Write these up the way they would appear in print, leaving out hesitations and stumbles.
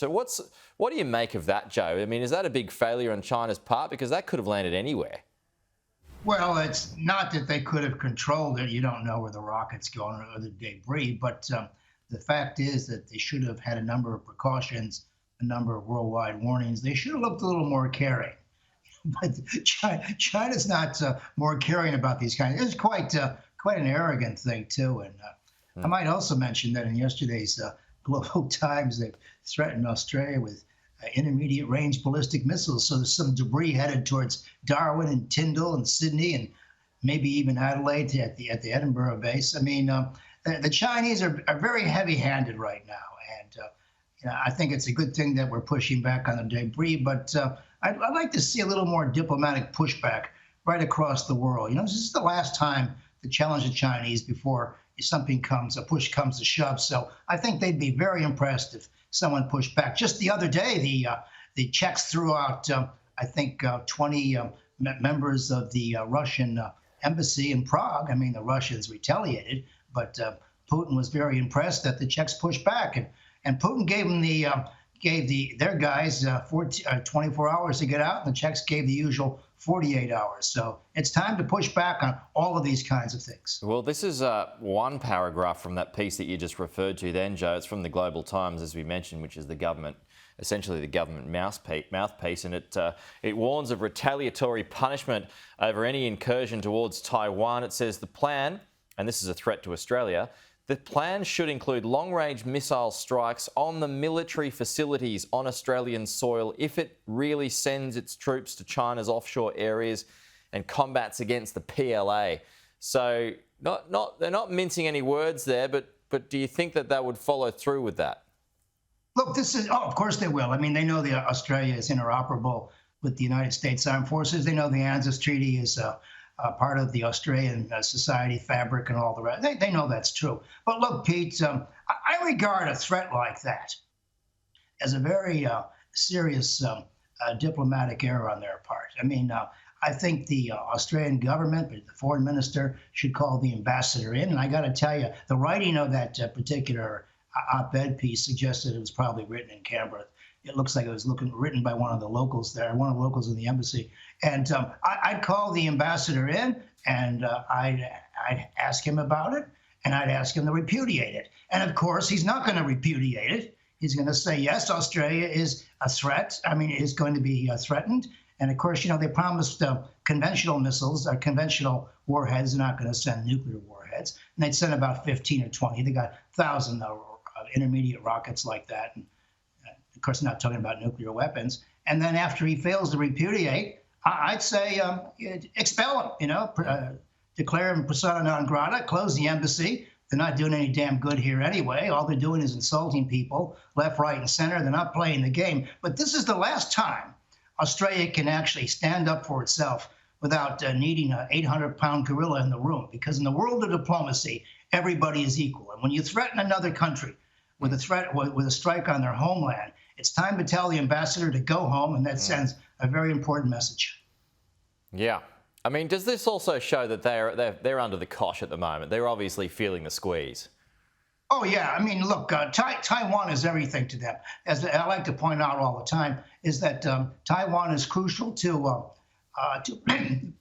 So what do you make of that, Joe? I mean, is that a big failure on China's part? Because that could have landed anywhere. Well, it's not that they could have controlled it. You don't know where the rocket's going or the debris, but the fact is that they should have had a number of precautions, a number of worldwide warnings. They should have looked a little more caring. But China's not more caring about these kinds. It's quite an arrogant thing too. And I might also mention that in yesterday's Global Times, they threatened Australia with intermediate range ballistic missiles. So there's some debris headed towards Darwin and Tyndall and Sydney and maybe even Adelaide at the Edinburgh base. I mean, the Chinese are very heavy-handed right now, and I think it's a good thing that we're pushing back on the debris. But I'd like to see a little more diplomatic pushback right across the world. This is the last time to challenge the Chinese before a push comes to shove. So I think they'd be very impressed if someone pushed back. Just the other day, the Czechs threw out, I think, 20 members of the Russian embassy in Prague. I mean, the Russians retaliated, but Putin was very impressed that the Czechs pushed back, and Putin gave their guys 24 hours to get out, and the Czechs gave the usual 48 hours. So it's time to push back on all of these kinds of things. Well, this is one paragraph from that piece that you just referred to then, Joe. It's from the Global Times, as we mentioned, which is the government, essentially the government mouthpiece, and it warns of retaliatory punishment over any incursion towards Taiwan. It says the plan, and this is a threat to Australia, the plan should include long-range missile strikes on the military facilities on Australian soil if it really sends its troops to China's offshore areas and combats against the PLA. So they're not mincing any words there, but do you think that would follow through with that? Look, of course they will. I mean, they know that Australia is interoperable with the United States Armed Forces. They know the ANZUS Treaty is part of the Australian society fabric and all the rest. They know that's true. But look, Pete, I regard a threat like that as a very serious diplomatic error on their part. I mean, I think the Australian government, the foreign minister, should call the ambassador in. And I got to tell you, the writing of that particular op-ed piece suggested it was probably written in Canberra. It looks like it was written by one of the locals there, one of the locals in the embassy. And I'd call the ambassador in, and I'd ask him about it, and I'd ask him to repudiate it. And of course, he's not going to repudiate it. He's going to say, yes, Australia is a threat. I mean, is going to be threatened. And of course, they promised conventional missiles, conventional warheads. They're not going to send nuclear warheads. And they'd send about 15 or 20. They got 1,000 intermediate rockets like that. And, of course, not talking about nuclear weapons. And then after he fails to repudiate, I'd say expel him, declare him persona non grata, close the embassy. They're not doing any damn good here anyway. All they're doing is insulting people left, right, and center. They're not playing the game. But this is the last time Australia can actually stand up for itself without needing an 800-pound gorilla in the room. Because in the world of diplomacy, everybody is equal. And when you threaten another country with a strike on their homeland, it's time to tell the ambassador to go home, and that sends a very important message. Yeah. I mean, does this also show that they're under the cosh at the moment? They're obviously feeling the squeeze. Oh, yeah. I mean, look, Taiwan is everything to them. As I like to point out all the time, is that Taiwan is crucial to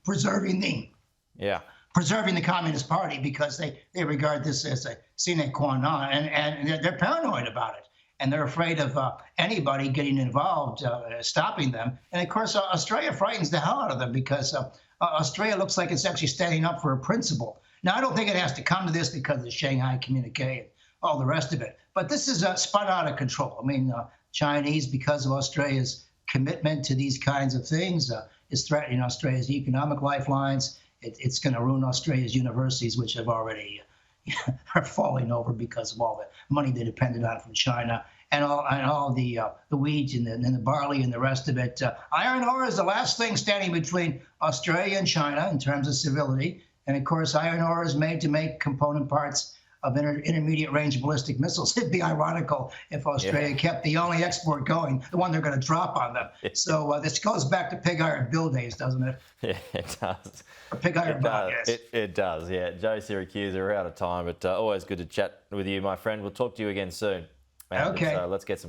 preserving the Communist Party, because they regard this as a sine qua non, and they're paranoid about it. And they're afraid of anybody getting involved, stopping them. And of course, Australia frightens the hell out of them, because Australia looks like it's actually standing up for a principle. Now, I don't think it has to come to this because of the Shanghai Communique and all the rest of it. But this is spun out of control. I mean, Chinese, because of Australia's commitment to these kinds of things, is threatening Australia's economic lifelines. It's going to ruin Australia's universities, which have already are falling over because of all the money they depended on from China, and all the wheat and the barley and the rest of it. Iron ore is the last thing standing between Australia and China in terms of civility. And of course, iron ore is made to make component parts of intermediate range ballistic missiles. It'd be ironical if Australia kept the only export going, the one they're going to drop on them. So this goes back to pig iron bill days, doesn't it? Yeah, it does. Or pig iron bond, yes. It does, yeah. Joe Siracusa, we're out of time, but always good to chat with you, my friend. We'll talk to you again soon. Okay. So let's get some